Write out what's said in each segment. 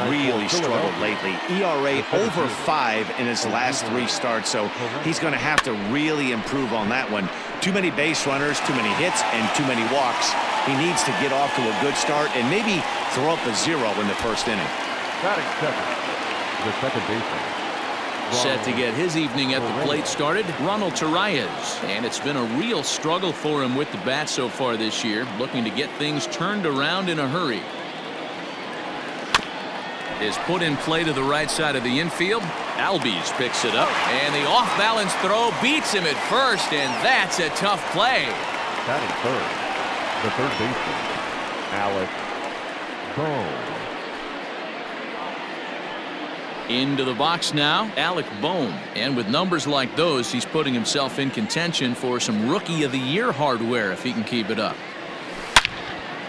really struggled lately. ERA over 5 in his last 3 starts, so he's going to have to really improve on that one. Too many base runners, too many hits, and too many walks. He needs to get off to a good start and maybe throw up a 0 in the first inning. Batting second, the second baseman. Set to get his evening at the plate started, Ronald Torreyes. And it's been a real struggle for him with the bat so far this year, looking to get things turned around in a hurry. Is put in play to the right side of the infield. Albies picks it up, and the off-balance throw beats him at first, and that's a tough play. Batting third, the third baseman, Alex Bohm. Into the box now, Alec Bohm. And with numbers like those, he's putting himself in contention for some Rookie of the Year hardware if he can keep it up.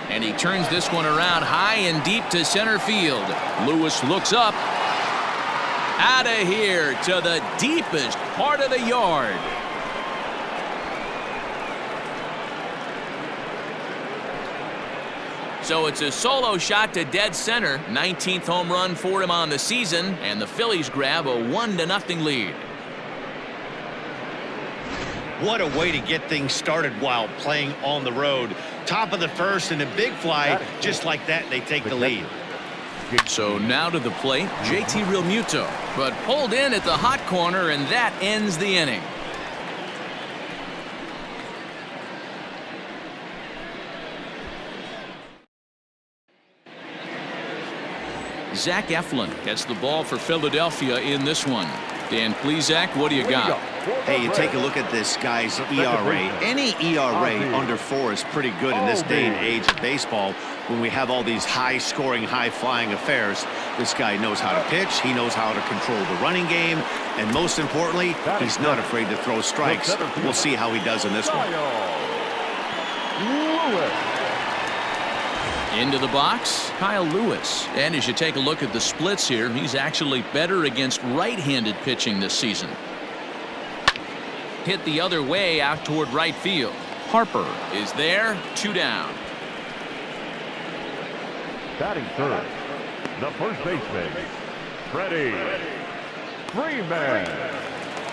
And he turns this one around high and deep to center field. Lewis looks up. Out of here to the deepest part of the yard. So it's a solo shot to dead center. 19th home run for him on the season, and the Phillies grab a 1-0 lead. What a way to get things started while playing on the road. Top of the first and a big fly. Just like that, they take the lead. So now to the plate, JT Realmuto, but pulled in at the hot corner, and that ends the inning. Zach Eflin gets the ball for Philadelphia in this one. Dan Plesac, what do you got? Hey, you take a look at this guy's ERA. Any ERA under 4 is pretty good in this day and age of baseball when we have all these high-scoring, high-flying affairs. This guy knows how to pitch. He knows how to control the running game. And most importantly, he's not afraid to throw strikes. We'll see how he does in this one. Into the box, Kyle Lewis. And as you take a look at the splits here, he's actually better against right-handed pitching this season. Hit the other way out toward right field. Harper is there, 2 down. Batting third, the first baseman, Freddie Freeman.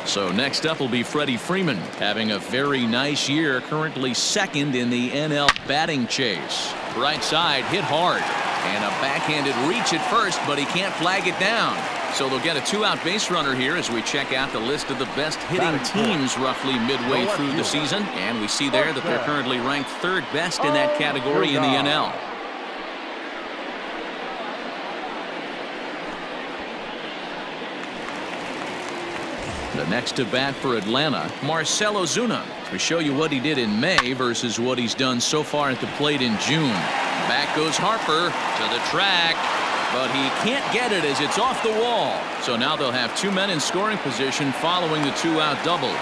So next up will be Freddie Freeman, having a very nice year, currently second in the NL batting chase. Right side hit hard, and a backhanded reach at first, but he can't flag it down. So they'll get a 2-out base runner here as we check out the list of the best hitting teams roughly midway through the season. And we see there that they're currently ranked 3rd best in that category in the NL. The next to bat for Atlanta, Marcell Ozuna. We show you what he did in May versus what he's done so far at the plate in June. Back goes Harper to the track, but he can't get it as it's off the wall. So now they'll have 2 men in scoring position following the 2-out double.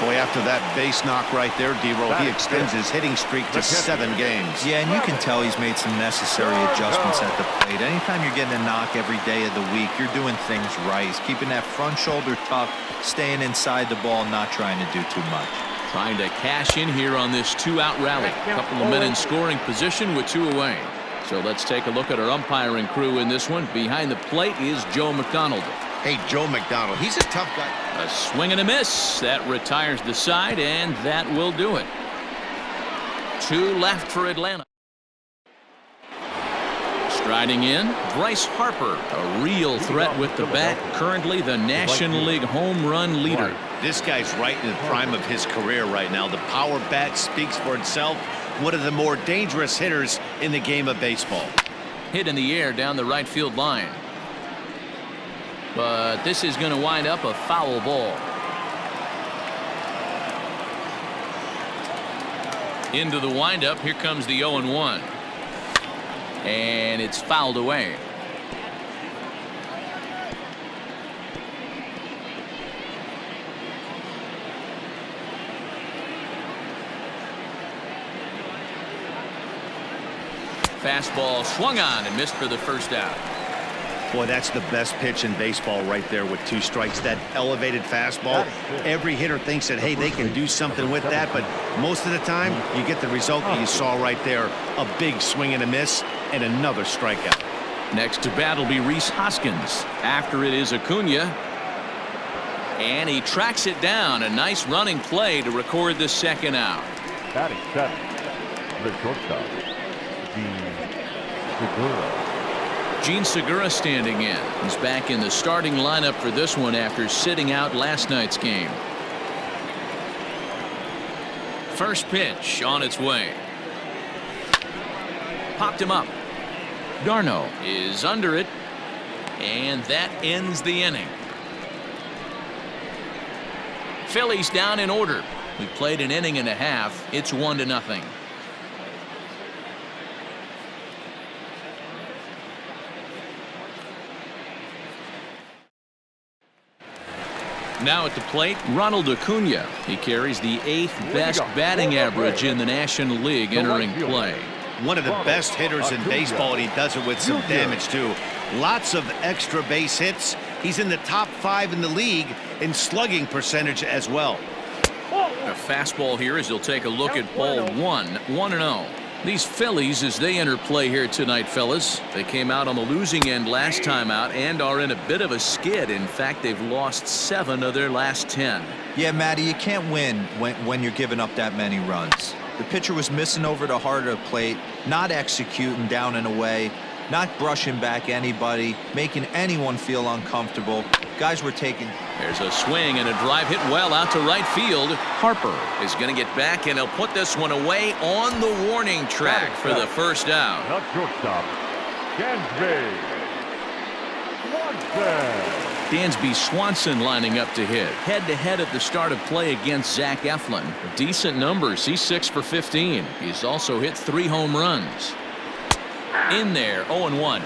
Boy, after that base knock right there, D-Roll, he extends his hitting streak to 7 games. Yeah, and you can tell he's made some necessary adjustments at the plate. Anytime you're getting a knock every day of the week, you're doing things right. He's keeping that front shoulder tough, staying inside the ball, not trying to do too much. Trying to cash in here on this 2-out rally. A couple of men in scoring position with 2 away. So let's take a look at our umpiring crew in this one. Behind the plate is Joe McDonald. Hey, Joe McDonald, he's a tough guy. A swing and a miss. That retires the side, and that will do it. 2 left for Atlanta. Striding in, Bryce Harper, a real threat with the bat, currently the National League home run leader. This guy's right in the prime of his career right now. The power bat speaks for itself. One of the more dangerous hitters in the game of baseball. Hit in the air down the right field line. But this is going to wind up a foul ball. Into the windup, here comes the 0-1. And it's fouled away. Fastball swung on and missed for the first out. Boy, that's the best pitch in baseball right there with 2 strikes. That elevated fastball. Every hitter thinks that, hey, they can do something with that, but most of the time you get the result that you saw right there. A big swing and a miss and another strikeout. Next to bat will be Rhys Hoskins. After it is Acuna. And he tracks it down. A nice running play to record the second out. Batting seventh, the shortstop, Gene Segura standing in. He's back in the starting lineup for this one after sitting out last night's game. First pitch on its way. Popped him up. Darno is under it. And that ends the inning. Phillies down in order. We played an inning and a half. It's 1-0. Now at the plate, Ronald Acuna. He carries the 8th best batting average in the National League entering play. One of the best hitters in baseball, and he does it with some damage too. Lots of extra base hits. He's in the top 5 in the league in slugging percentage as well. A fastball here as he'll take a look at ball 1, 1-0. These Phillies, as they enter play here tonight, fellas, they came out on the losing end last time out and are in a bit of a skid. In fact, they've lost 7 of their last 10. Yeah, Matty, you can't win when you're giving up that many runs. The pitcher was missing over the heart of the plate, not executing down and away, not brushing back anybody, making anyone feel uncomfortable. Guys were taking. There's a swing and a drive hit well out to right field. Harper is going to get back, and he'll put this one away on the warning track for the first out. The shortstop, Dansby Swanson lining up to hit. Head-to-head at the start of play against Zach Eflin. Decent numbers. He's 6 for 15. He's also hit 3 home runs. In there, 0-1.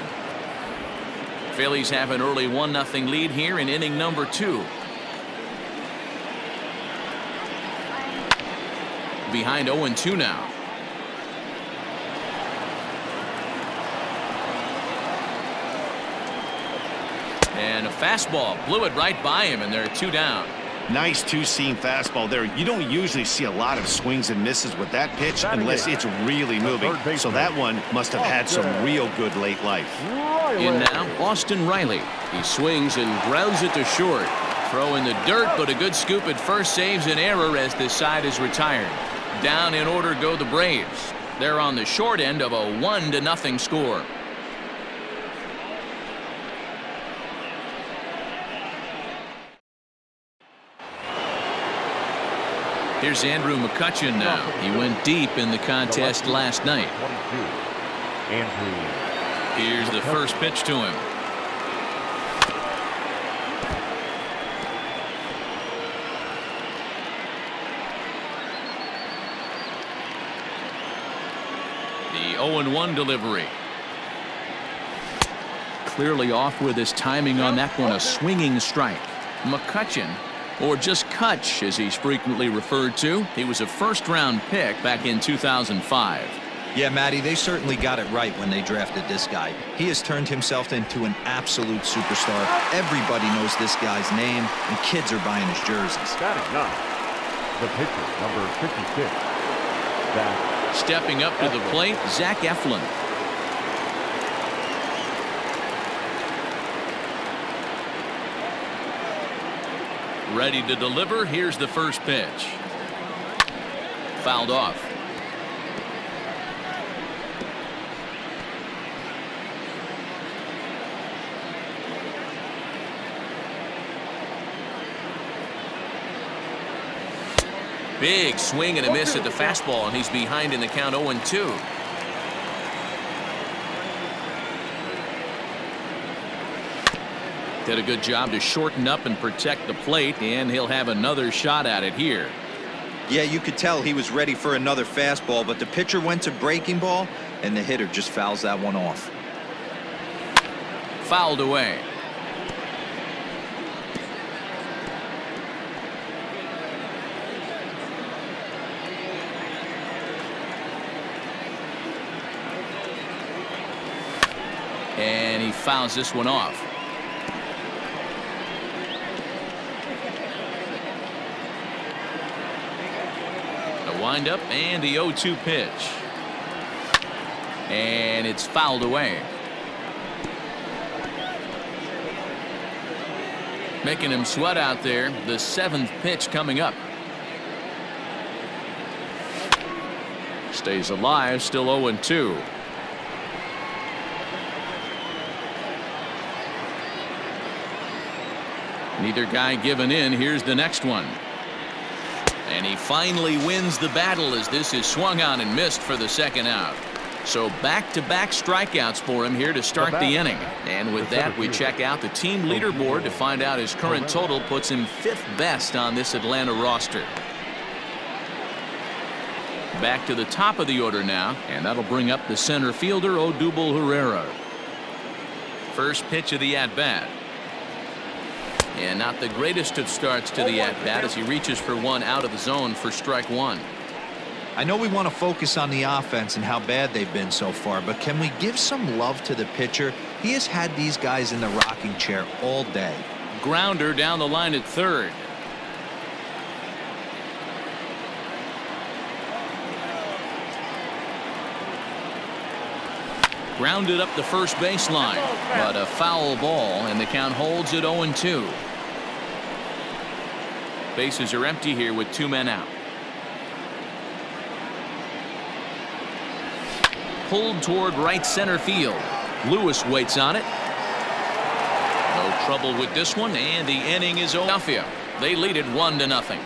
Phillies have an early 1-0 lead here in inning number 2. Behind 0-2 now. And a fastball blew it right by him, and there are 2 down. Nice two-seam fastball there. You don't usually see a lot of swings and misses with that pitch unless it's really moving. So that one must have had some real good late life. In now, Austin Riley. He swings and grounds it to short. Throw in the dirt, but a good scoop at first saves an error as this side is retired. Down in order go the Braves. They're on the short end of a 1-0 score. Here's Andrew McCutchen now. He went deep in the contest last night. Here's the first pitch to him. The 0-1 delivery. Clearly off with his timing on that one. A swinging strike. McCutchen, or just Kutch as he's frequently referred to. He was a first-round pick back in 2005. Yeah, Matty, they certainly got it right when they drafted this guy. He has turned himself into an absolute superstar. Everybody knows this guy's name, and kids are buying his jerseys. Batting ninth, the pitcher, number 56, Zach. Stepping up to the plate, Zach Eflin. Ready to deliver. Here's the first pitch. Fouled off. Big swing and a miss at the fastball, and he's behind in the count 0-2. Did a good job to shorten up and protect the plate, and he'll have another shot at it here. Yeah, you could tell he was ready for another fastball, but the pitcher went to breaking ball, and the hitter just fouls that one off. Fouled away. And he fouls this one off. The windup and the 0-2 pitch. And it's fouled away. Making him sweat out there. The 7th pitch coming up. Stays alive, still 0-2. Neither guy giving in. Here's the next one. And he finally wins the battle as this is swung on and missed for the 2nd out. So back-to-back strikeouts for him here to start the inning. And with that, we check out the team leaderboard to find out his current total puts him 5th best on this Atlanta roster. Back to the top of the order now, and that'll bring up the center fielder, Odubel Herrera. First pitch of the at-bat. And not the greatest of starts to the at-bat as he reaches for one out of the zone for strike 1. I know we want to focus on the offense and how bad they've been so far, but can we give some love to the pitcher? He has had these guys in the rocking chair all day. Grounder down the line at 3rd. Grounded up the first baseline, but a foul ball, and the count holds at 0-2. Bases are empty here with 2 men out. Pulled toward right center field. Lewis waits on it. No trouble with this one, and the inning is over. Philadelphia. They lead it 1-0.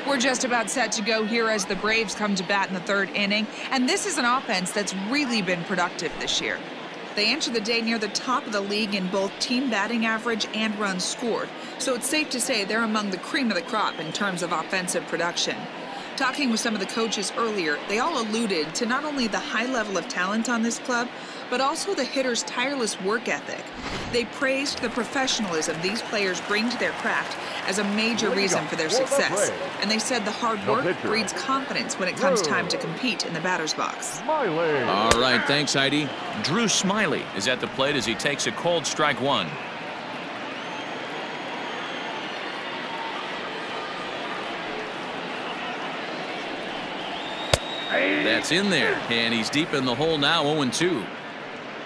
We're just about set to go here as the Braves come to bat in the 3rd inning, and this is an offense that's really been productive this year. They enter the day near the top of the league in both team batting average and runs scored, so it's safe to say they're among the cream of the crop in terms of offensive production. Talking with some of the coaches earlier, they all alluded to not only the high level of talent on this club, but also the hitters' tireless work ethic. They praised the professionalism these players bring to their craft as a major reason for their success. And they said the hard work breeds confidence when it comes time to compete in the batter's box. All right, thanks, Heidi. Drew Smiley is at the plate as he takes a cold strike 1. That's in there, and he's deep in the hole now, 0-2.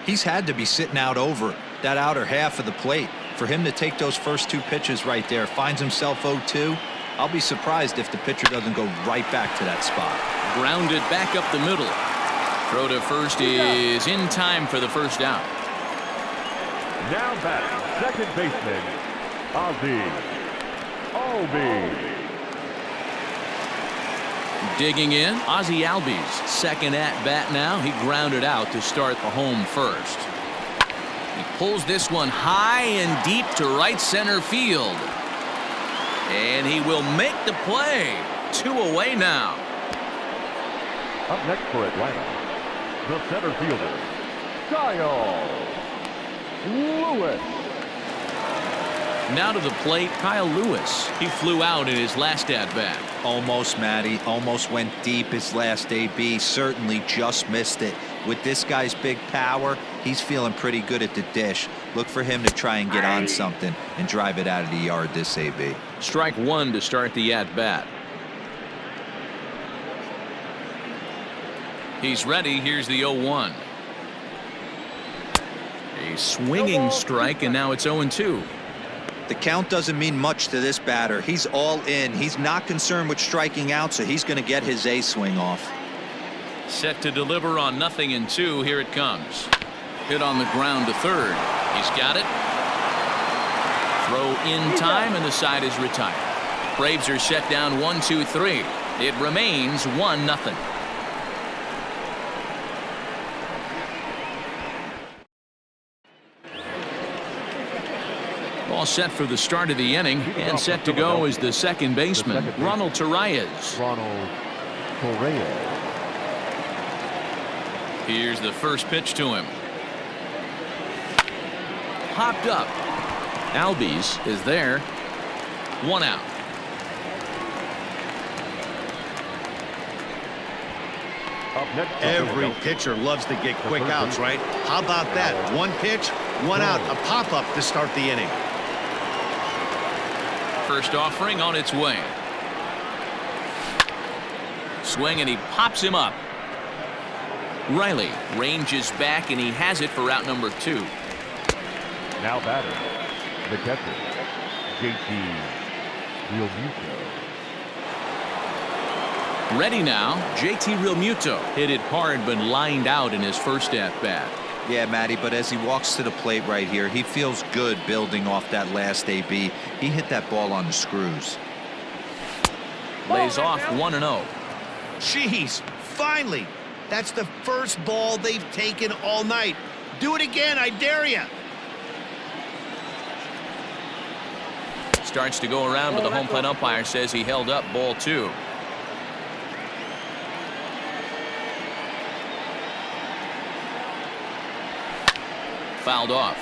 He's had to be sitting out over that outer half of the plate. For him to take those first 2 pitches right there, finds himself 0-2. I'll be surprised if the pitcher doesn't go right back to that spot. Grounded back up the middle. Throw to first is in time for the 1st out. Now batting, second baseman, Ozzie Albies. Digging in, Ozzie Albies, 2nd at bat now. He grounded out to start the home first. He pulls this one high and deep to right center field. And he will make the play. 2 away now. Up next for Atlanta, the center fielder, Kyle Lewis. Now to the plate, Kyle Lewis. He flew out in his last at-bat. Almost, Matty. Almost went deep his last AB. Certainly just missed it. With this guy's big power, he's feeling pretty good at the dish. Look for him to try and get on something and drive it out of the yard this AB. Strike 1 to start the at-bat. He's ready. Here's the 0-1. A swinging strike, and now it's 0-2. The count doesn't mean much to this batter. He's all in. He's not concerned with striking out, so he's going to get his A swing off. Set to deliver on 0-2. Here it comes. Hit on the ground to 3rd. He's got it. Throw in time, and the side is retired. Braves are set down 1-2-3. It remains 1-0. All set for the start of the inning, and set to go is the 2nd baseman, Ronald Torreyes. Here's the first pitch to him. Popped up. Albies is there. 1 out. Every pitcher loves to get quick outs, right? How about that? 1 pitch, 1 out, a pop-up to start the inning. First offering on its way. Swing, and he pops him up. Riley ranges back, and he has it for out number 2. Now batter, the catcher, JT Realmuto. Ready now, JT Realmuto hit it hard but lined out in his first at-bat. Yeah, Matty, but as he walks to the plate right here, he feels good building off that last AB. He hit that ball on the screws. Lays off 1-0. Jeez, finally. That's the first ball they've taken all night. Do it again, I dare you. Starts to go around, but the home plate umpire says he held up ball 2. Fouled off.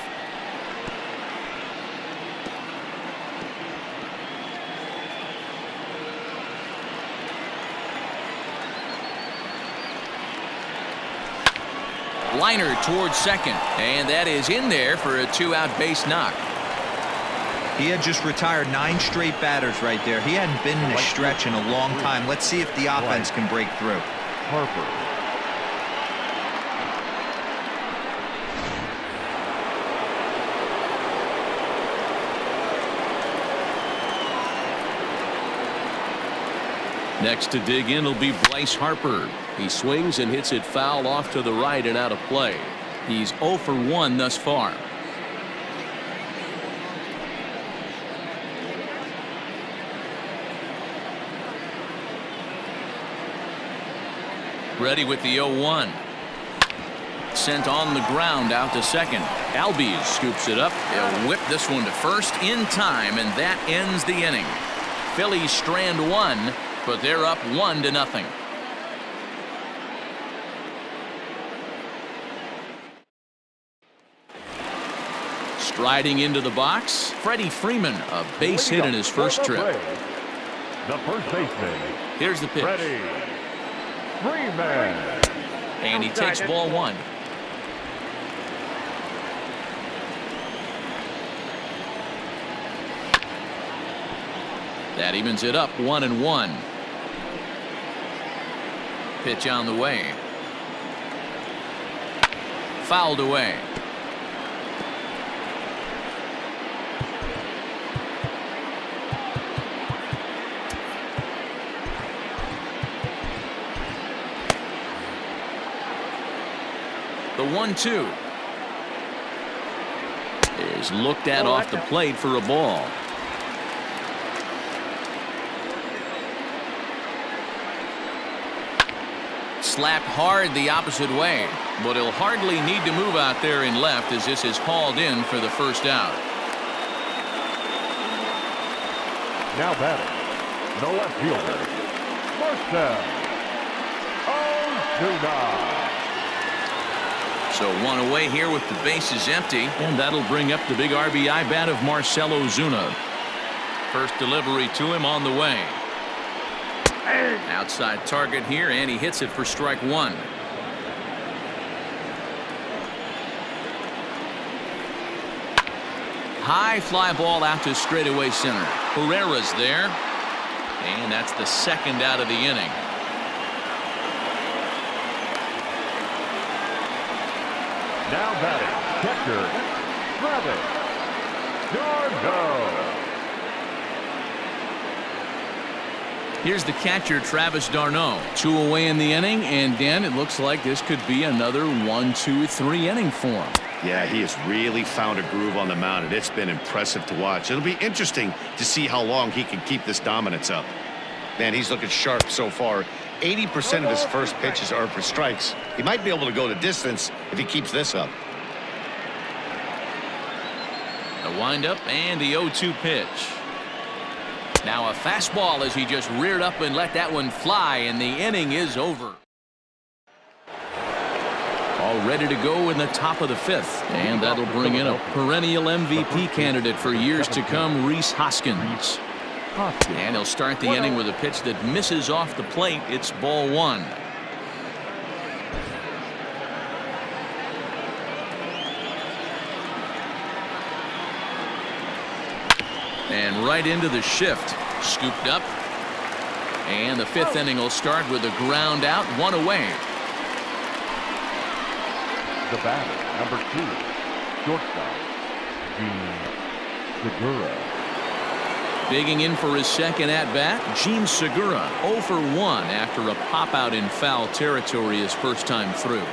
Liner towards second, and that is in there for a 2-out base knock. He had just retired 9 straight batters right there. He hadn't been in a stretch in a long time. Let's see if the offense can break through. Harper. Next to dig in will be Bryce Harper. He swings and hits it foul off to the right and out of play. He's 0 for 1 thus far. Ready with the 0-1. Sent on the ground out to second. Albies scoops it up. They'll whip this one to first in time, and that ends the inning. Phillies strand 1, but they're up 1-0. Striding into the box, Freddie Freeman, a base hit in his first trip. The first baseman. Here's the pitch. Freddie Freeman. And he takes ball 1. That evens it up 1-1. Pitch on the way. Fouled away. The 1-2 is looked at off the plate for a ball. Slapped hard the opposite way, but he'll hardly need to move out there in left as this is hauled in for the first out. Now batting, the left fielder, Marcell Ozuna. So 1 away here with the bases empty, and that'll bring up the big RBI bat of Marcell Ozuna. First delivery to him on the way. Outside target here, and he hits it for strike 1. High fly ball out to straightaway center. Herrera's there, and that's the second out of the inning. Now batting, catcher, Travis d'Arnaud. Here's the catcher, Travis d'Arnaud. 2 away in the inning, and Dan, it looks like this could be another 1-2-3 inning for him. Yeah, he has really found a groove on the mound, and it's been impressive to watch. It'll be interesting to see how long he can keep this dominance up. Man, he's looking sharp so far. 80% of his first pitches are for strikes. He might be able to go the distance if he keeps this up. The windup and the 0-2 pitch. Now a fastball as he just reared up and let that one fly, and the inning is over. All ready to go in the top of the 5th, and that'll bring in a perennial MVP candidate for years to come, Rhys Hoskins. And he'll start the inning with a pitch that misses off the plate. It's ball 1. And right into the shift. Scooped up. And the 5th inning will start with a ground out, 1 away. The batter, number 2, shortstop, Gene Segura. Digging in for his second at-bat, Gene Segura 0 for 1 after a pop-out in foul territory his first time through.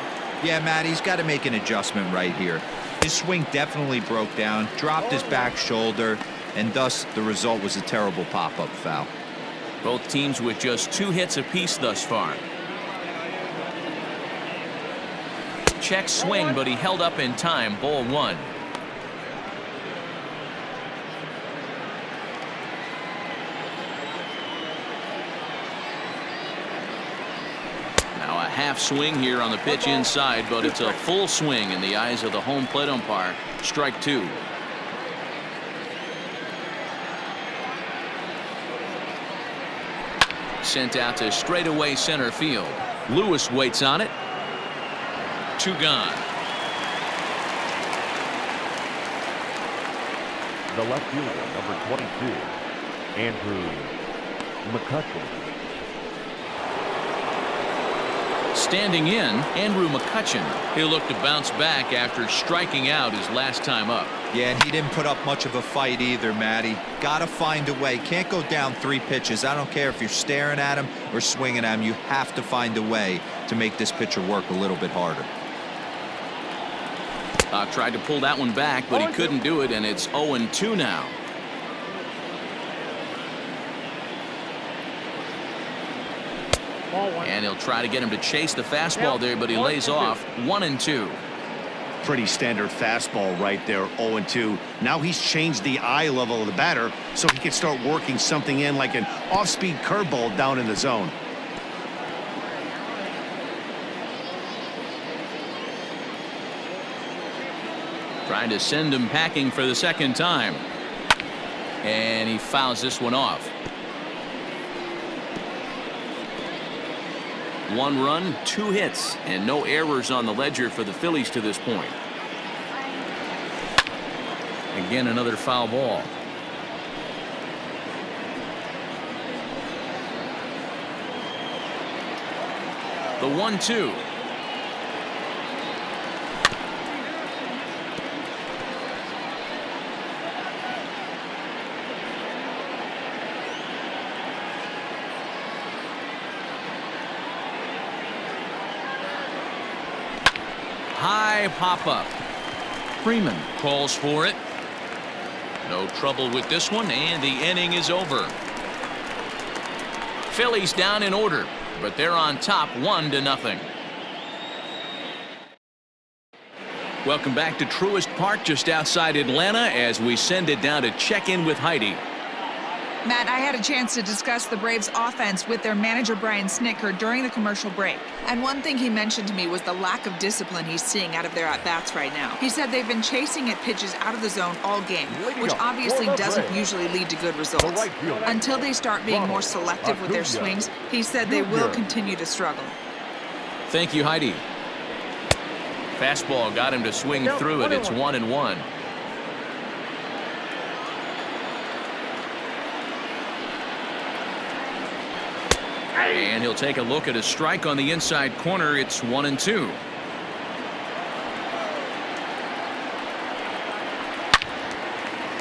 Yeah, Matt, he's got to make an adjustment right here. His swing definitely broke down, dropped his back shoulder, and thus the result was a terrible pop-up foul. Both teams with just 2 hits apiece thus far. Check swing, but he held up in time. Ball 1. Now a half swing here on the pitch inside, but it's a full swing in the eyes of the home plate umpire. Strike 2. Sent out to straightaway center field. Lewis waits on it. 2 gone. The left fielder, number 22, Andrew McCutcheon. Standing in, Andrew McCutcheon. He'll look to bounce back after striking out his last time up. Yeah, and he didn't put up much of a fight either, Matty. Got to find a way. Can't go down 3 pitches. I don't care if you're staring at him or swinging at him. You have to find a way to make this pitcher work a little bit harder. Tried to pull that one back, but he couldn't do it, and it's 0-2 now. And he'll try to get him to chase the fastball there, but he lays off. 1-2. Pretty standard fastball right there, 0-2. Now he's changed the eye level of the batter so he can start working something in like an off-speed curveball down in the zone. Trying to send him packing for the second time. And he fouls this one off. 1 run, 2 hits, and no errors on the ledger for the Phillies to this point. Again, another foul ball. The 1-2. High pop-up. Freeman calls for it. No trouble with this one, and the inning is over. Phillies down in order, but they're on top 1-0. Welcome back to Truist Park just outside Atlanta as we send it down to check in with Heidi. Matt, I had a chance to discuss the Braves offense with their manager Brian Snitker during the commercial break. And one thing he mentioned to me was the lack of discipline he's seeing out of their at-bats right now. He said they've been chasing at pitches out of the zone all game, which obviously doesn't usually lead to good results. Until they start being more selective with their swings, he said they will continue to struggle. Thank you, Heidi. Fastball got him to swing through it. It's 1-1. And he'll take a look at a strike on the inside corner. It's 1-2.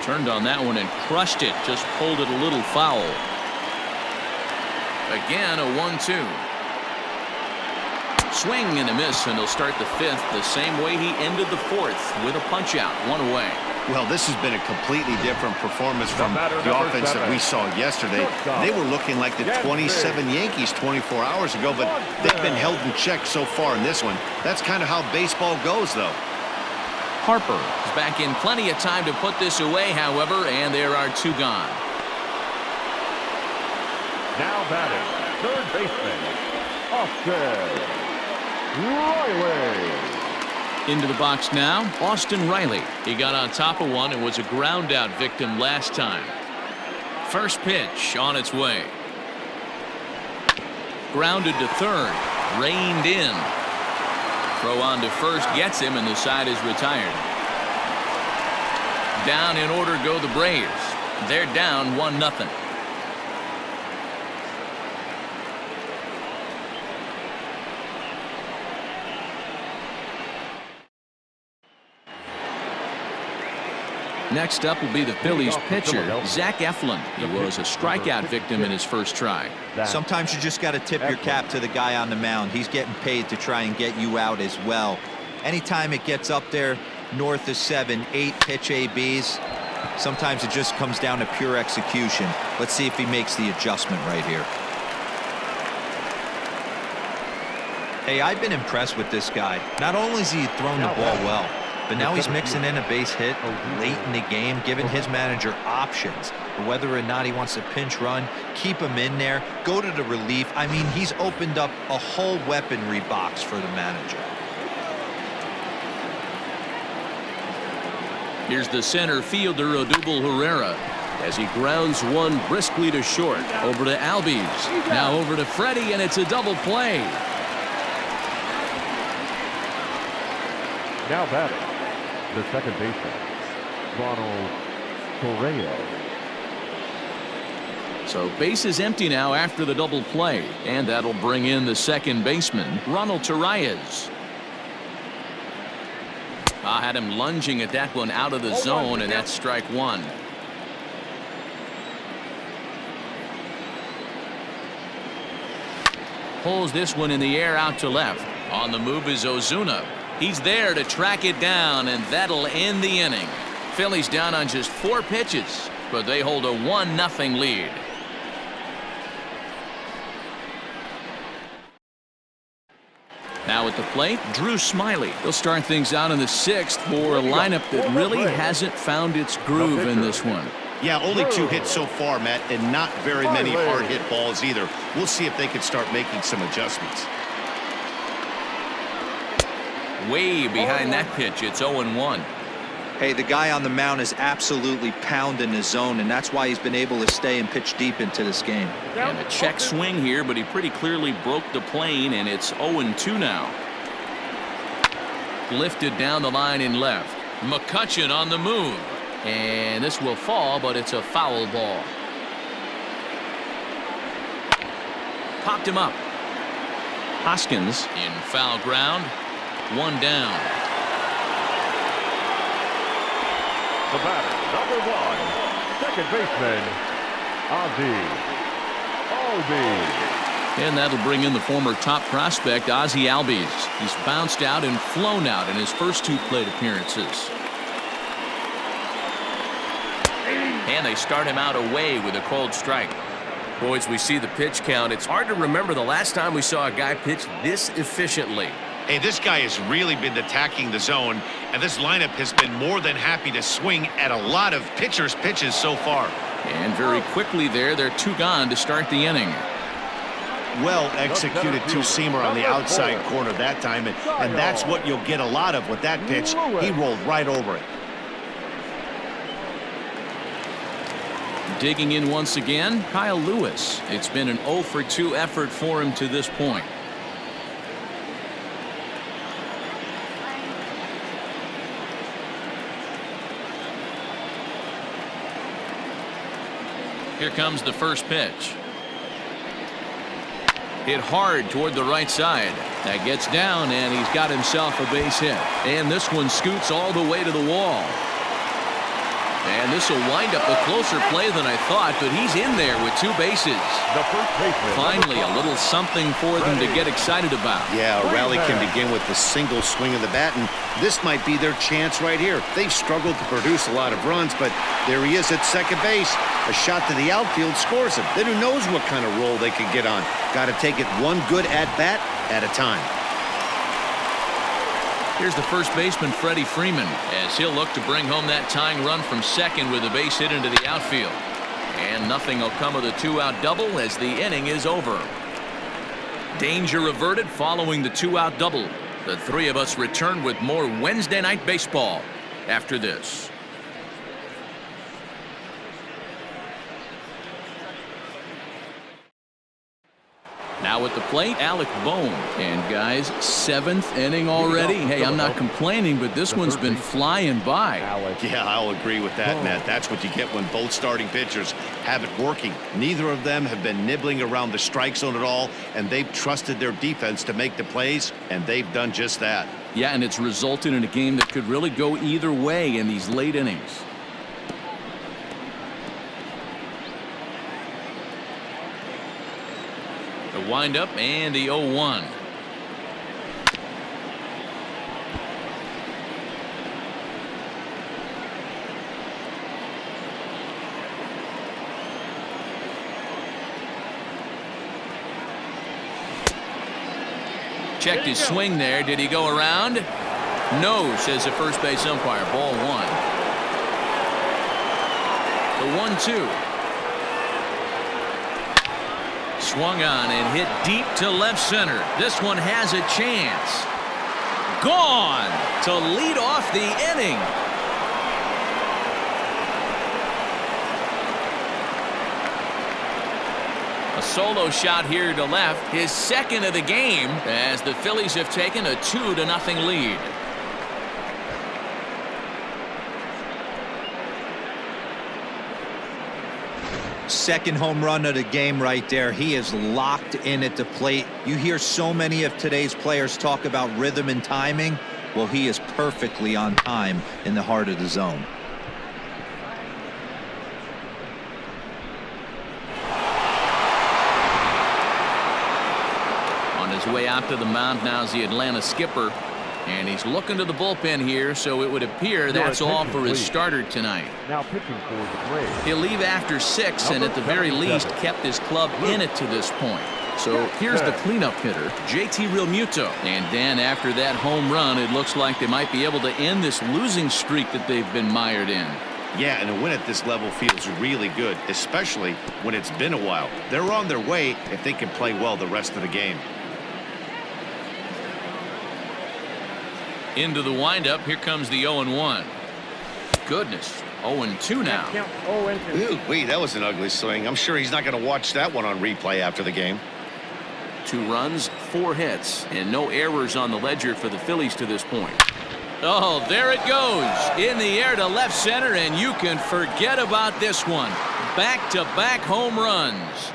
Turned on that one and crushed it. Just pulled it a little foul. Again, a 1-2. Swing and a miss, and he'll start the 5th the same way he ended the 4th with a punch out. 1 away. Well, this has been a completely different performance from the offense that we saw yesterday. They were looking like the 27 Yankees 24 hours ago, but they've been held in check so far in this one. That's kind of how baseball goes, though. Harper is back in plenty of time to put this away, however, and there are 2 gone. Now batting, third baseman, Austin Riley. Into the box now, Austin Riley. He got on top of one and was a ground out victim last time. First pitch on its way. Grounded to third, reined in. Throw on to first gets him, and the side is retired. Down in order go the Braves. They're down 1-0. Next up will be the Phillies pitcher, Zach Eflin. He was a strikeout victim in his first try. Sometimes you just got to tip your cap to the guy on the mound. He's getting paid to try and get you out as well. Anytime it gets up there north of 7, 8 pitch ABs, sometimes it just comes down to pure execution. Let's see if he makes the adjustment right here. Hey, I've been impressed with this guy. Not only has he thrown the ball well, but now he's mixing in a base hit late in the game, giving his manager options for whether or not he wants to pinch run, keep him in there, go to the relief. I mean, he's opened up a whole weaponry box for the manager. Here's the center fielder, Odubel Herrera, as he grounds one briskly to short. Over to Albies. Now over to Freddie, and it's a double play. Now batting, the second baseman, Ronald Correa. So base is empty now after the double play, and that'll bring in the second baseman, Ronald Torreyes. I had him lunging at that one out of the zone, and that's strike one. Pulls this one in the air out to left. On the move is Ozuna. He's there to track it down, and that'll end the inning. Phillies down on just 4 pitches, but they hold a 1-0 lead. Now at the plate, Drew Smyly. He'll start things out in the 6th for a lineup that really hasn't found its groove in this one. Yeah, only 2 hits so far, Matt, and not very many hard hit balls either. We'll see if they can start making some adjustments. Way behind that pitch, it's 0-1. Hey, the guy on the mound is absolutely pounding the zone, and that's why he's been able to stay and pitch deep into this game. And a check swing here, but he pretty clearly broke the plane, and it's 0-2 now. Lifted down the line in left. McCutchen on the move. And this will fall, but it's a foul ball. Popped him up. Hoskins in foul ground. 1 down. The batter, number 1, second baseman, Ozzie Albies. And that'll bring in the former top prospect, Ozzie Albies. He's bounced out and flown out in his first 2 plate appearances. And they start him out away with a cold strike. Boys, we see the pitch count. It's hard to remember the last time we saw a guy pitch this efficiently. Hey, this guy has really been attacking the zone, and this lineup has been more than happy to swing at a lot of pitchers' pitches so far. And very quickly there, they're 2 gone to start the inning. Well executed 2-seamer on the outside corner that time, and that's what you'll get a lot of with that pitch. He rolled right over it. Digging in once again, Kyle Lewis. It's been an 0-for-2 effort for him to this point. Here comes the first pitch. Hit hard toward the right side. That gets down, and he's got himself a base hit. And this one scoots all the way to the wall. And this will wind up a closer play than I thought, but he's in there with 2 bases. The first baseman. Finally, a little something for them to get excited about. Yeah, a rally can begin with the single swing of the bat, and this might be their chance right here. They've struggled to produce a lot of runs, but there he is at second base. A shot to the outfield scores him. Then who knows what kind of roll they could get on. Got to take it one good at-bat at a time. Here's the first baseman, Freddie Freeman, as he'll look to bring home that tying run from second with a base hit into the outfield. And nothing will come of the 2-out double as the inning is over. Danger averted following the 2-out double. The 3 of us return with more Wednesday Night Baseball after this. Now at the plate, Alec Bohm. And guys, 7th inning already. Hey, I'm not complaining, but this one's been flying by. Yeah, I'll agree with that, Matt. That's what you get when both starting pitchers have it working. Neither of them have been nibbling around the strike zone at all, and they've trusted their defense to make the plays, and they've done just that. Yeah, and it's resulted in a game that could really go either way in these late innings. The windup and the 0-1. Checked his swing there. Did he go around? No, says the first base umpire. Ball 1. The 1-2. Swung on and hit deep to left center. This one has a chance. Gone to lead off the inning. A solo shot here to left, his second of the game, as the Phillies have taken a 2-0 lead. Second home run of the game right there. He is locked in at the plate. You hear so many of today's players talk about rhythm and timing. Well, he is perfectly on time in the heart of the zone. His way out to the mound now is the Atlanta skipper, and he's looking to the bullpen here, so it would appear that's all for his starter tonight. Now pitching for the Braves. He'll leave after 6 and at the very least kept his club in it to this point. So here's the cleanup hitter, JT Realmuto. And then after that home run, it looks like they might be able to end this losing streak that they've been mired in. Yeah, and a win at this level feels really good, especially when it's been a while. They're on their way if they can play well the rest of the game. Into the windup. Here comes the 0-1. Goodness. 0-2 now. Ooh, wait, that was an ugly swing. I'm sure he's not going to watch that one on replay after the game. 2 runs, 4 hits, and no errors on the ledger for the Phillies to this point. Oh, there it goes. In the air to left center, and you can forget about this one. Back-to-back home runs.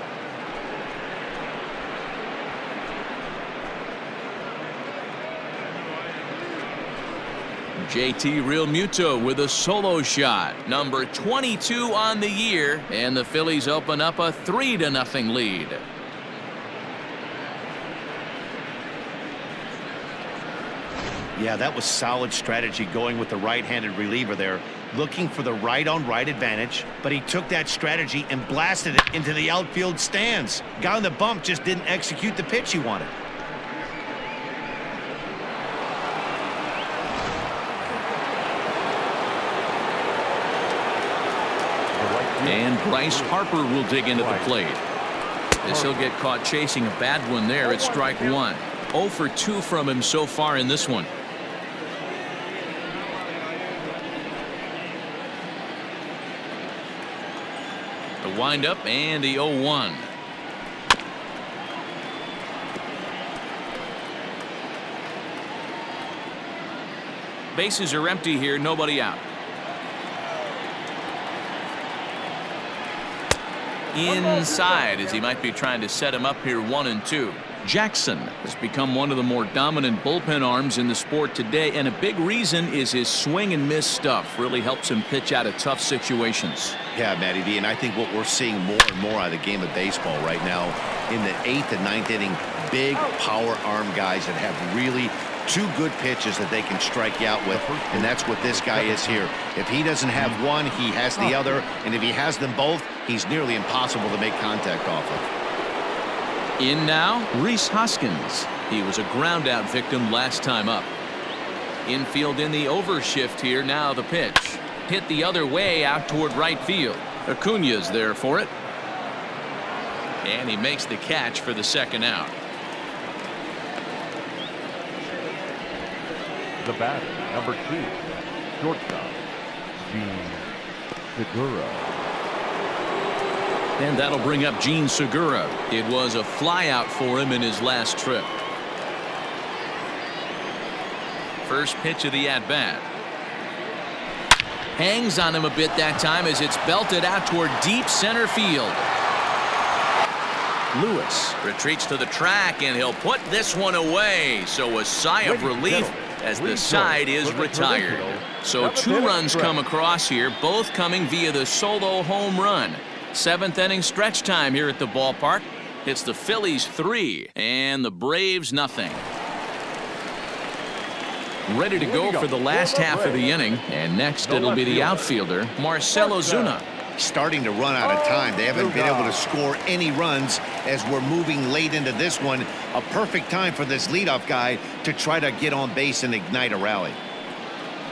JT Realmuto with a solo shot, number 22 on the year, and the Phillies open up a 3-0 lead. Yeah, that was solid strategy going with the right-handed reliever there, looking for the right-on-right advantage, but he took that strategy and blasted it into the outfield stands. Guy on the bump just didn't execute the pitch he wanted. And Bryce Harper will dig into the plate. This he'll get caught chasing a bad one there at strike 1. 0 for 2 from him so far in this one. The windup and the 0-1. Bases are empty here, nobody out. Inside, as he might be trying to set him up here 1-2. Jackson has become one of the more dominant bullpen arms in the sport today, and a big reason is his swing and miss stuff. Really helps him pitch out of tough situations. Yeah, Matty D, and I think what we're seeing more and more out of the game of baseball right now in the 8th and 9th inning, big power arm guys that have really 2 good pitches that they can strike you out with, and that's what this guy is here. If he doesn't have one, he has the other, and if he has them both, he's nearly impossible to make contact off of. In now, Rhys Hoskins. He was a ground out victim last time up. Infield in the overshift here. Now the pitch. Hit the other way out toward right field. Acuna's there for it. And he makes the catch for the second out. The batter, number 2, shortstop, Gene Segura. And that'll bring up Gene Segura. It was a flyout for him in his last trip. First pitch of the at-bat. Hangs on him a bit that time as it's belted out toward deep center field. Lewis retreats to the track, and he'll put this one away. So a sigh of relief as the side is retired. So 2 runs come across here, both coming via the solo home run. 7th inning stretch time here at the ballpark. It's the Phillies 3 and the Braves nothing. Ready to go for the last half of the inning, and next it'll be the outfielder Marcell Ozuna. Starting to run out of time. They haven't been able to score any runs as we're moving late into this one. A perfect time for this leadoff guy to try to get on base and ignite a rally.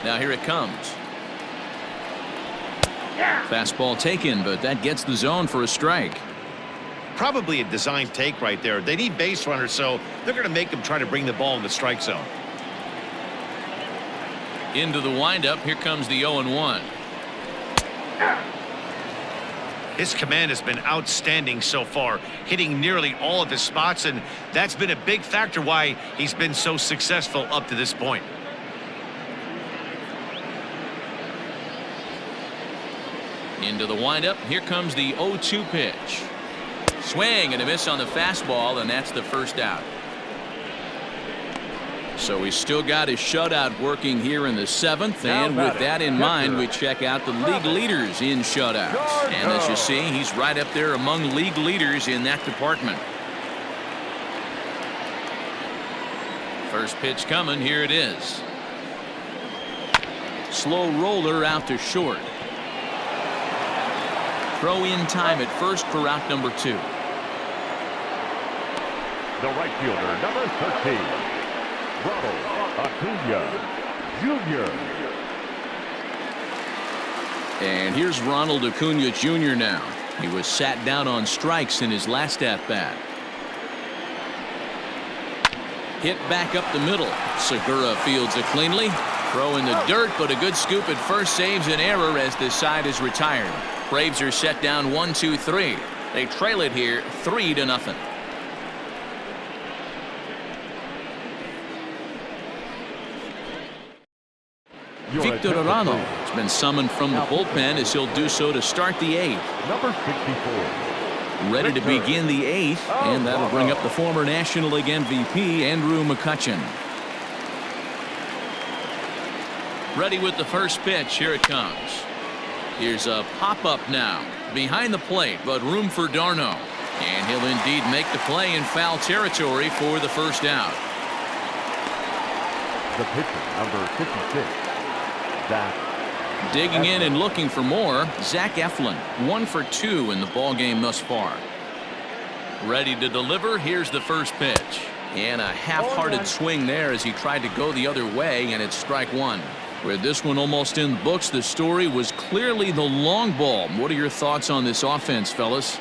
Now here it comes. Fastball taken, but that gets the zone for a strike. Probably a design take right there. They need base runners, so they're going to make them try to bring the ball in the strike zone. Into the windup. Here comes the 0-1. His command has been outstanding so far, hitting nearly all of his spots, and that's been a big factor why he's been so successful up to this point. Into the windup. Here comes the 0-2 pitch. Swing and a miss on the fastball, and that's the first out. So he's still got his shutout working here in the 7th, and with that in mind, we check out the league leaders in shutouts. And as you see, he's right up there among league leaders in that department. First pitch coming. Here it is. Slow roller out to short. Throw in time at first for out number 2. The right fielder, number 13, Ronald Acuna Jr. And here's Ronald Acuna Jr. now. He was sat down on strikes in his last at-bat. Hit back up the middle. Segura fields it cleanly. Throw in the dirt, but a good scoop at first saves an error as this side is retired. Braves are set down 1-2-3. They trail it here 3-0. Victor Arano has been summoned from the bullpen as he'll do so to start the 8th. Number 64. Ready to begin the 8th, and that'll bring up the former National League MVP, Andrew McCutchen. Ready with the first pitch. Here it comes. Here's a pop-up now. Behind the plate, but room for d'Arnaud. And he'll indeed make the play in foul territory for the first out. The pitcher, number 56. Zach Digging in and looking for more, Zach Eflin, 1 for 2 in the ball game thus far. Ready to deliver. Here's the first pitch. And a half-hearted swing there as he tried to go the other way, and it's strike 1. With this one almost in the books, the story was clearly the long ball. What are your thoughts on this offense, fellas?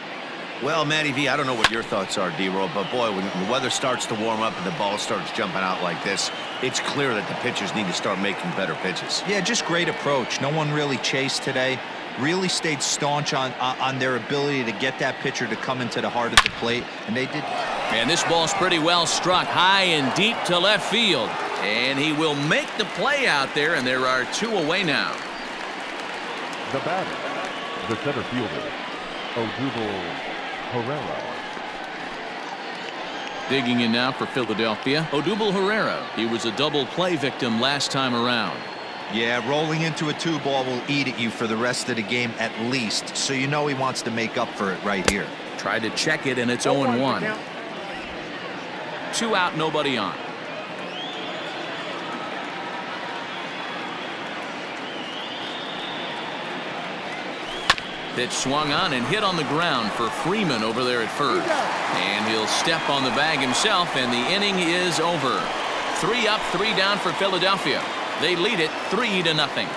Well, Matty V, I don't know what your thoughts are, D-Roll, but boy, when the weather starts to warm up and the ball starts jumping out like this, it's clear that the pitchers need to start making better pitches. Yeah, just great approach. No one really chased today. Really stayed staunch on their ability to get that pitcher to come into the heart of the plate, and they did. And this ball's pretty well struck high and deep to left field. And he will make the play out there, and there are 2 away now. The batter, the center fielder, Odubel Herrera. Digging in now for Philadelphia, Odubel Herrera. He was a double play victim last time around. Yeah, rolling into a 2-ball will eat at you for the rest of the game at least, so you know he wants to make up for it right here. Tried to check it, and it's 0-1. 2 out, nobody on. Pitch swung on and hit on the ground for Freeman over there at first. And he'll step on the bag himself, and the inning is over. 3 up, 3 down for Philadelphia. They lead it 3-0.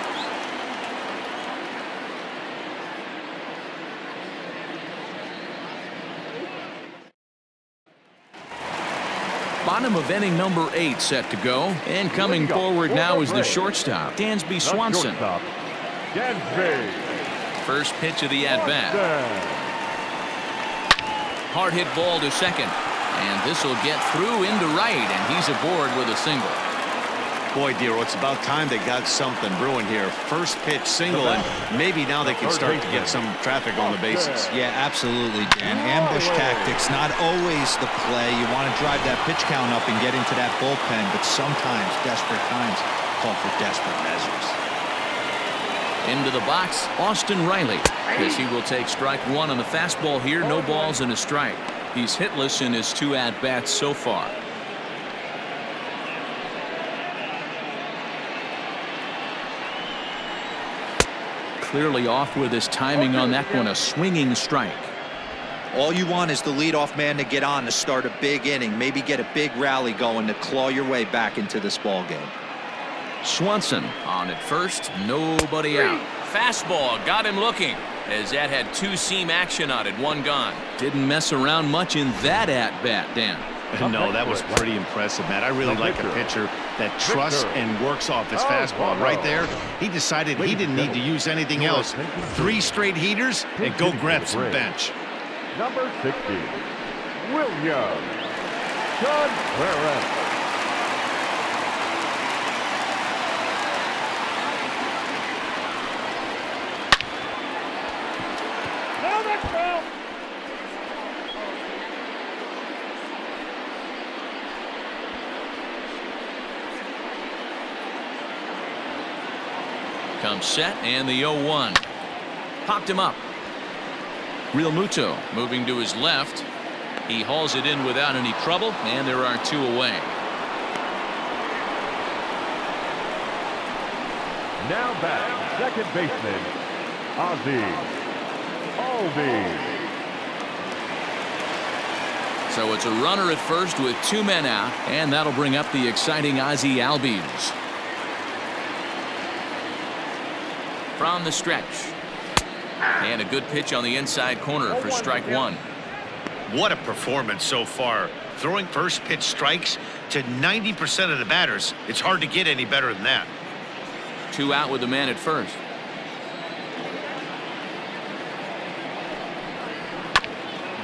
Bottom of inning number 8 set to go. And coming forward now is the shortstop, Dansby Swanson. Dansby. First pitch of the at-bat. Hard hit ball to second. And this will get through into right, and he's aboard with a single. Boy, Dero, it's about time they got something brewing here. First pitch single, and maybe now they can start to get some traffic on the bases. Yeah, absolutely, Dan. Ambush tactics, not always the play. You want to drive that pitch count up and get into that bullpen, but sometimes desperate times call for desperate measures. Into the box, Austin Riley, as he will take strike 1 on the fastball here. No balls and a strike. He's hitless in his 2 at-bats so far. Clearly off with his timing on that one. A swinging strike. All you want is the leadoff man to get on to start a big inning, maybe get a big rally going to claw your way back into this ball game. Swanson on at first, nobody out. Fastball got him looking, as that had 2-seam action on it, 1 gone. Didn't mess around much in that at-bat, Dan. No, that was pretty impressive, Matt. I really like a pitcher that trusts and works off his fastball. Right there, he decided he didn't need to use anything else. 3 straight heaters and go grab some bench. Number 60, William Contreras. Comes set and the 0-1. Popped him up. Real Muto moving to his left. He hauls it in without any trouble, and there are 2 away. Now batting second baseman, Ozzie Albies. So it's a runner at first with 2 men out, and that'll bring up the exciting Ozzie Albies. From the stretch. And a good pitch on the inside corner for strike 1. What a performance so far. Throwing first pitch strikes to 90% of the batters. It's hard to get any better than that. 2 out with the man at first.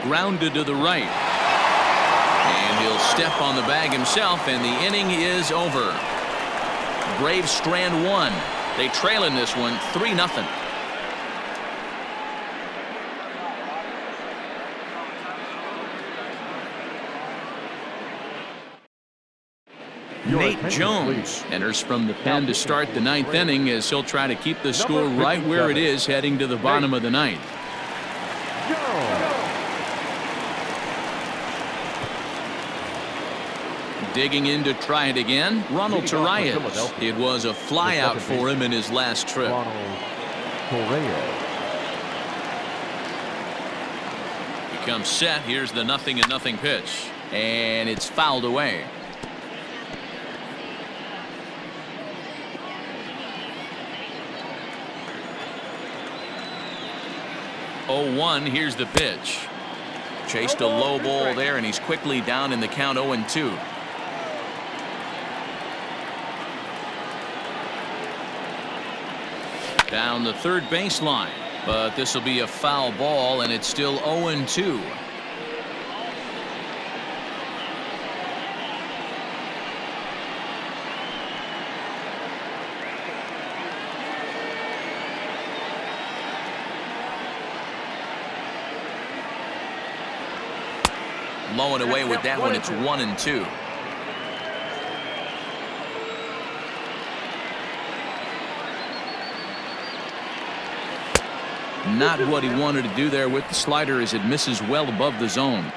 Grounded to the right. And he'll step on the bag himself, and the inning is over. Braves strand 1. They trail in this one 3-0. Nate Jones enters from the pen to start the 9th inning, as he'll try to keep the score right where it is heading to the bottom of the 9th. Digging in to try it again, Ronald Torreyes. It was a flyout for him in his last trip. He comes set. Here's the 0-0 pitch, and it's fouled away. Oh, 1. Here's the pitch. Chased a low ball there, and he's quickly down in the count. 0-2. Down the third baseline, but this will be a foul ball, and it's still 0-2. Low and away with that one. It's 1-2. Not what he wanted to do there with the slider, as it misses well above the zone.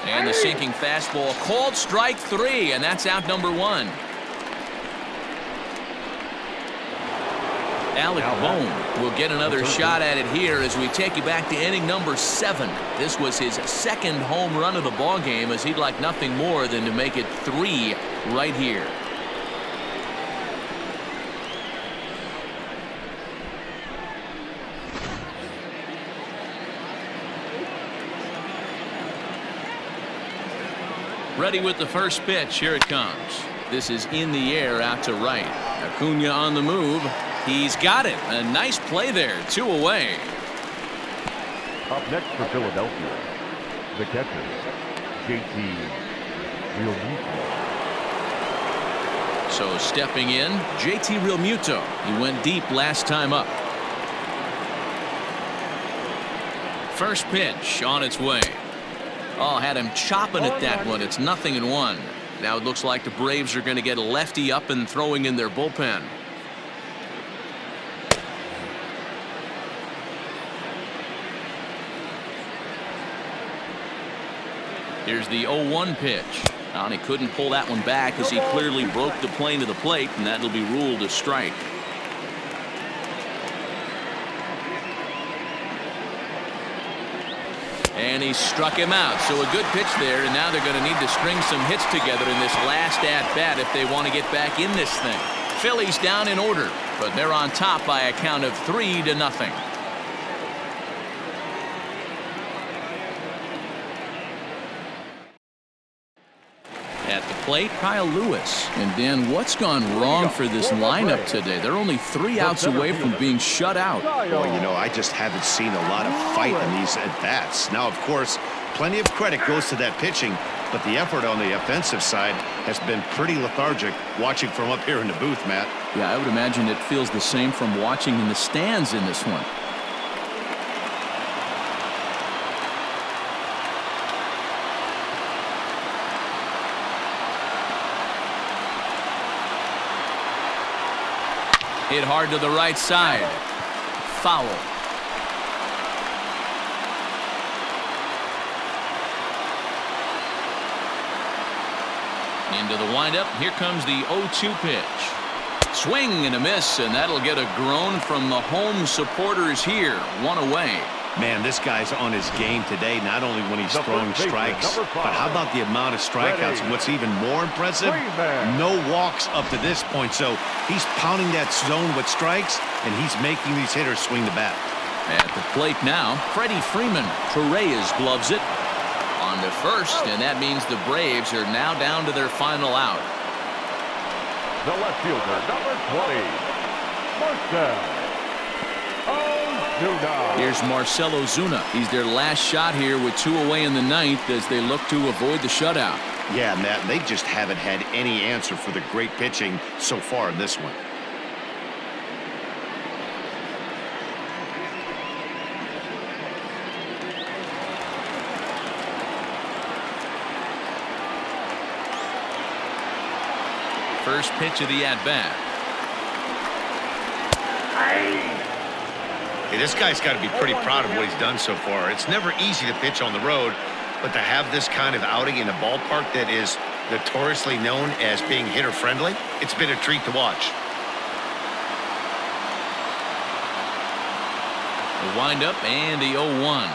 And the sinking fastball called strike 3, and that's out number 1. Alec Bohm will get another shot at it here as we take you back to inning number 7. This was his 2nd home run of the ball game, as he'd like nothing more than to make it 3 right here. Ready with the first pitch. Here it comes. This is in the air out to right. Acuna on the move. He's got it. A nice play there. 2 away. Up next for Philadelphia, the catcher, JT Realmuto. So stepping in, JT Realmuto. He went deep last time up. First pitch on its way. Oh, had him chopping at that one. It's 0-1. Now it looks like the Braves are going to get a lefty up and throwing in their bullpen. Here's the 0-1 pitch. And he couldn't pull that one back as he clearly broke the plane to the plate, and that'll be ruled a strike. And he struck him out. So a good pitch there, and now they're going to need to string some hits together in this last at-bat if they want to get back in this thing. Phillies down in order, but they're on top by a count of 3-0. At the plate, Kyle Lewis. And Dan, what's gone wrong for this lineup today? They're only 3 outs away from being shut out. Well, you know, I just haven't seen a lot of fight in these at-bats. Now, of course, plenty of credit goes to that pitching, but the effort on the offensive side has been pretty lethargic watching from up here in the booth, Matt. Yeah, I would imagine it feels the same from watching in the stands in this one. Hit hard to the right side. Foul. Into the windup. Here comes the 0-2 pitch. Swing and a miss, and that'll get a groan from the home supporters here. 1 away. Man, this guy's on his game today, not only when he's throwing strikes, but how about the amount of strikeouts? And what's even more impressive, no walks up to this point. So he's pounding that zone with strikes, and he's making these hitters swing the bat. At the plate now, Freddie Freeman. Torreyes gloves it. On to first, and that means the Braves are now down to their final out. The left fielder, number 20, Marcell. Here's Marcell Ozuna. He's their last shot here with 2 away in the ninth as they look to avoid the shutout. Yeah, Matt, they just haven't had any answer for the great pitching so far in this one. First pitch of the at-bat. Hey, this guy's got to be pretty proud of what he's done so far. It's never easy to pitch on the road, but to have this kind of outing in a ballpark that is notoriously known as being hitter-friendly, it's been a treat to watch. The windup and the 0-1.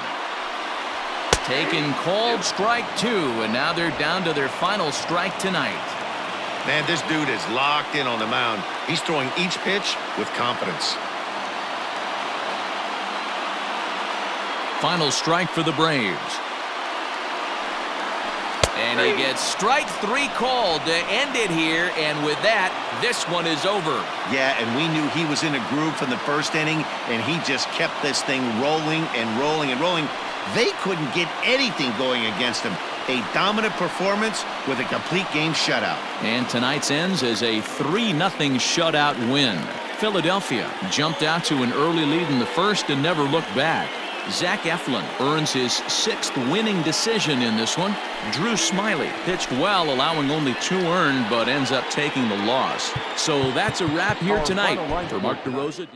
Taken, called, strike 2, and now they're down to their final strike tonight. Man, this dude is locked in on the mound. He's throwing each pitch with confidence. Final strike for the Braves. And he gets strike 3 called to end it here, and with that, this one is over. Yeah, and we knew he was in a groove from the first inning, and he just kept this thing rolling and rolling and rolling. They couldn't get anything going against him. A dominant performance with a complete game shutout. And tonight's ends as a 3-0 shutout win. Philadelphia jumped out to an early lead in the first and never looked back. Zach Eflin earns his 6th winning decision in this one. Drew Smyly pitched well, allowing only 2 earned, but ends up taking the loss. So that's a wrap here tonight. For Mark DeRosa.